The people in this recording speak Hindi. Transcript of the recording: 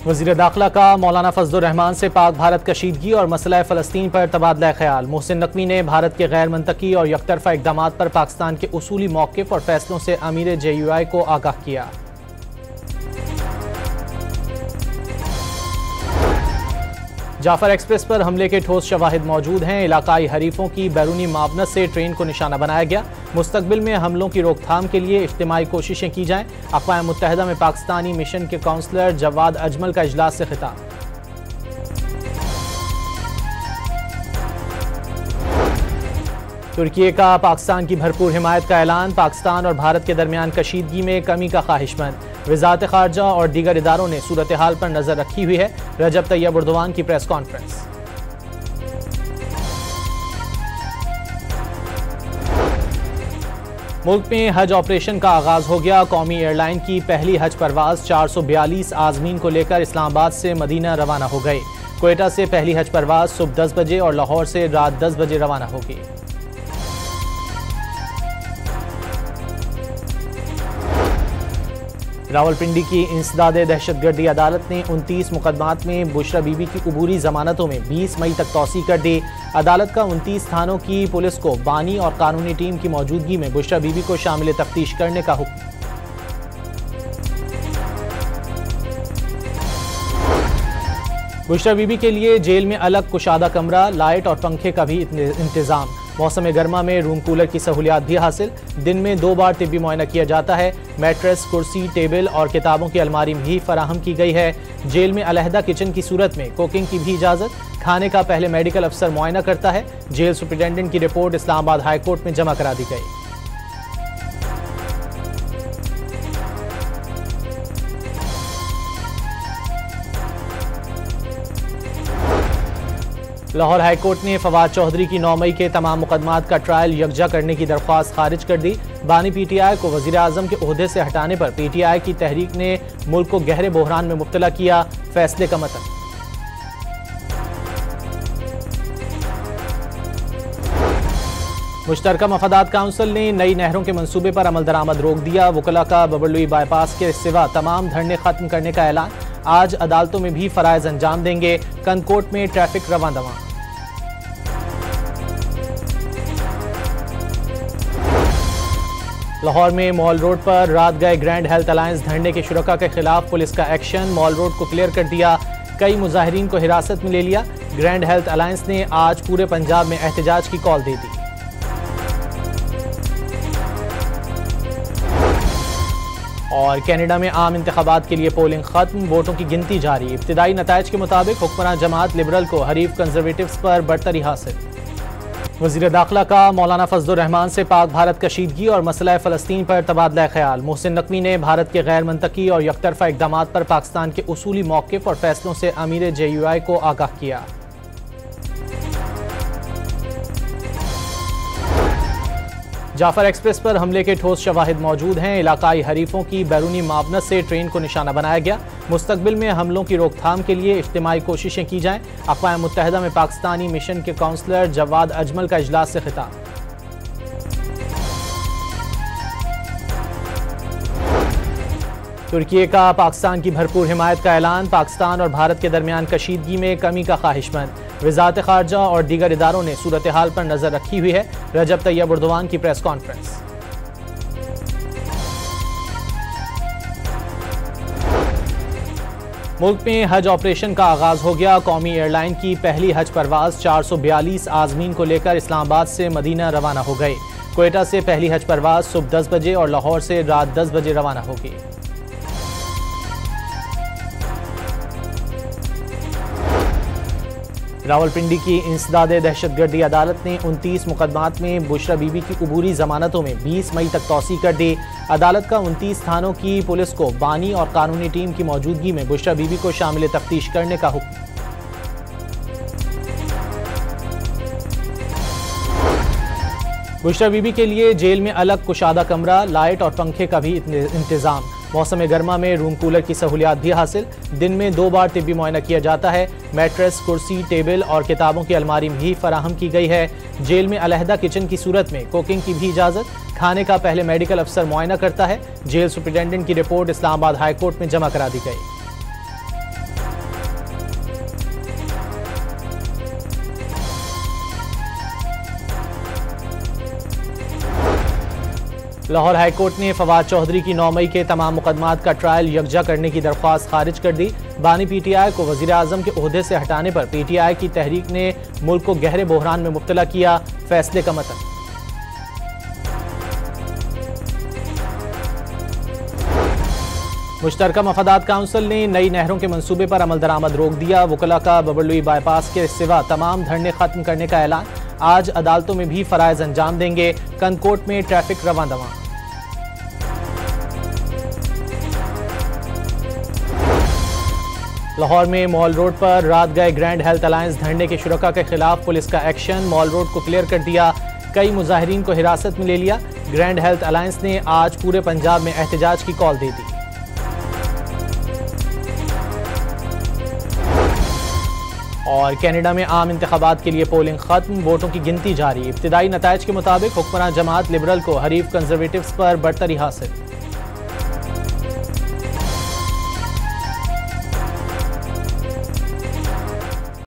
वज़ीर दाखिला का मौलाना फजलुर रहमान से पाक भारत कशीदगी और मसला फ़लस्तीन पर तबादला ख्याल। मोहसिन नकवी ने भारत के गैर मंतकी और यकतरफा इक़दामात पर पाकिस्तान के उसूली मौक़िफ़ और फैसलों से अमीर JUI को आगाह किया। जाफर एक्सप्रेस पर हमले के ठोस शवाहिद मौजूद हैं। इलाकाई हरीफों की बैरूनी मावनत से ट्रेन को निशाना बनाया गया। मुस्तकबिल में हमलों की रोकथाम के लिए इज्तिमाई कोशिशें की जाएं। अक़वाम मुत्तहिदा में पाकिस्तानी मिशन के काउंसलर जवाद अजमल का इजलास से खिताब। तुर्की का पाकिस्तान की भरपूर हिमायत का ऐलान। पाकिस्तान और भारत के दरमियान कशीदगी में कमी का ख्वाहिशमंद। वज़ारत ख़ारजा और दीगर इदारों ने सूरत हाल पर नज़र रखी हुई है। रजब तैयब एर्दोगान की प्रेस कॉन्फ्रेंस। मुल्क में हज ऑपरेशन का आगाज हो गया। कौमी एयरलाइन की पहली हज परवाज 442 आज़मीन को लेकर इस्लामाबाद से मदीना रवाना हो गई। कोयटा से पहली हज परवाज सुबह 10 बजे और लाहौर से रात 10 बजे रवाना होगी। रावलपिंडी की इंसदादे दहशतगर्दी अदालत ने 29 मुकदमात में बुशरा बीबी की अबूरी जमानतों में 20 मई तक तौसी कर दी। अदालत का 29 थानों की पुलिस को बानी और कानूनी टीम की मौजूदगी में बुशरा बीबी को शामिल तफ्तीश करने का हुक्म। बुशरा बीबी के लिए जेल में अलग कुशादा कमरा, लाइट और पंखे का भी इंतजाम। मौसम गर्मा में रूम कूलर की सहूलियात भी हासिल। दिन में 2 बार तिब्बी मुआयना किया जाता है। मैट्रेस, कुर्सी, टेबल और किताबों की अलमारी भी फराहम की गई है। जेल में अलहदा किचन की सूरत में कुकिंग की भी इजाज़त। खाने का पहले मेडिकल अफसर मुआयना करता है। जेल सुपरिटेंडेंट की रिपोर्ट इस्लामाबाद हाई कोर्ट में जमा करा दी गई। लाहौर हाई कोर्ट ने फवाद चौधरी की 9 मई के तमाम मुकदमात का ट्रायल यकजा करने की दरख्वास्त खारिज कर दी। बानी PTI को वज़ीर आज़म के ओहदे से हटाने पर PTI की तहरीक ने मुल्क को गहरे बहरान में मुब्तला किया। फैसले का मतन। मुश्तरका मफादात काउंसिल ने नई नहरों के मंसूबे पर अमल दरामद रोक दिया। वकला का बबरलुई बाईपास के सिवा तमाम धरने खत्म करने का ऐलान। आज अदालतों में भी फराइज अंजाम देंगे। कंदकोट में ट्रैफिक रवां दवां। लाहौर में मॉल रोड पर रात गए ग्रैंड हेल्थ अलायंस धरने के शुरका के खिलाफ पुलिस का एक्शन। मॉल रोड को क्लियर कर दिया। कई मुजाहिरीन को हिरासत में ले लिया। ग्रैंड हेल्थ अलायंस ने आज पूरे पंजाब में एहतजाज की कॉल दे दी। और कनाडा में आम इंतखाबात के लिए पोलिंग खत्म। वोटों की गिनती जारी। इब्तिदाई नताइज के मुताबिक हुक्मरान जमात लिबरल को हरीफ कंजर्वेटिव्स पर बढ़तरी हासिल। वज़ीर दाखिला का मौलाना फजलुर रहमान से पाक भारत कशीदगी और मसला फ़लस्तीन पर तबादला ख्याल। मोहसिन नकवी ने भारत के गैर मंतकी और यकतरफा इक़दामात पर पाकिस्तान के उसूली मौक़िफ़ और फैसलों से अमीर JUI को आगाह किया। जाफर एक्सप्रेस पर हमले के ठोस शवाहिद मौजूद हैं। इलाकाई हरीफों की बैरूनी मावनत से ट्रेन को निशाना बनाया गया। मुस्तकबिल में हमलों की रोकथाम के लिए इज्तिमाई कोशिशें की जाएं। अक़वाम मुत्तहिदा में पाकिस्तानी मिशन के काउंसलर जवाद अजमल का इजलास से खिताब। तुर्की का पाकिस्तान की भरपूर हिमायत का ऐलान। पाकिस्तान और भारत के दरमियान कशीदगी में कमी का ख्वाहिशमंद। वज़ारत ख़ारजा और दीगर इदारों ने सूरत हाल पर नज़र रखी हुई है। रजब तैयब एर्दोगान की प्रेस कॉन्फ्रेंस। मुल्क में हज ऑपरेशन का आगाज हो गया। कौमी एयरलाइन की पहली हज परवाज 442 आज़मीन को लेकर इस्लामाबाद से मदीना रवाना हो गई। कोयटा से पहली हज परवाज सुबह 10 बजे और लाहौर से रात 10 बजे रवाना होगी। रावलपिंडी की इंसदादे दहशतगर्दी अदालत ने 29 मुकदमात में बुशरा बीबी की अबूरी जमानतों में 20 मई तक तौसी कर दी। अदालत का 29 थानों की पुलिस को बानी और कानूनी टीम की मौजूदगी में बुशरा बीबी को शामिल तफ्तीश करने का हुक्म। बुशरा बीबी के लिए जेल में अलग कुशादा कमरा, लाइट और पंखे का भी इंतजाम। मौसम गर्मा में रूम कूलर की सहूलियात भी हासिल। दिन में 2 बार तिब्बी मुआयना किया जाता है। मैट्रेस, कुर्सी, टेबल और किताबों की अलमारी भी फराहम की गई है। जेल में अलहदा किचन की सूरत में कुकिंग की भी इजाज़त। खाने का पहले मेडिकल अफसर मुआयना करता है। जेल सुपरिटेंडेंट की रिपोर्ट इस्लामाबाद हाई कोर्ट में जमा करा दी गई। लाहौर हाईकोर्ट ने फवाद चौधरी की 9 मई के तमाम मुकदमात का ट्रायल यकजा करने की दरख्वास्त खारिज कर दी। बानी PTI को वजीर आजम के ओहदे से हटाने पर PTI की तहरीक ने मुल्क को गहरे बहरान में मुब्तला किया, फैसले का मतन। मुश्तरका मफादात काउंसिल ने नई नहरों के मंसूबे पर अमल दरामद रोक दिया। वकला का बबरलुई बाईपास के सिवा तमाम धरने खत्म करने का ऐलान। आज अदालतों में भी फराइज अंजाम देंगे। कनकोट में ट्रैफिक रवां दवां। लाहौर में मॉल रोड पर रात गए ग्रैंड हेल्थ अलायंस धरने के शुरका के खिलाफ पुलिस का एक्शन। मॉल रोड को क्लियर कर दिया, कई मुजाहिरीन को हिरासत में ले लिया। ग्रैंड हेल्थ अलायंस ने आज पूरे पंजाब में एहतजाज की कॉल दे दी। और कनाडा में आम इंतखाबात के लिए पोलिंग खत्म, वोटों की गिनती जारी। इब्तिदाई नताइज के मुताबिक हुक्मरान जमात लिबरल को हरीफ कंजर्वेटिव्स पर बढ़तरी हासिल।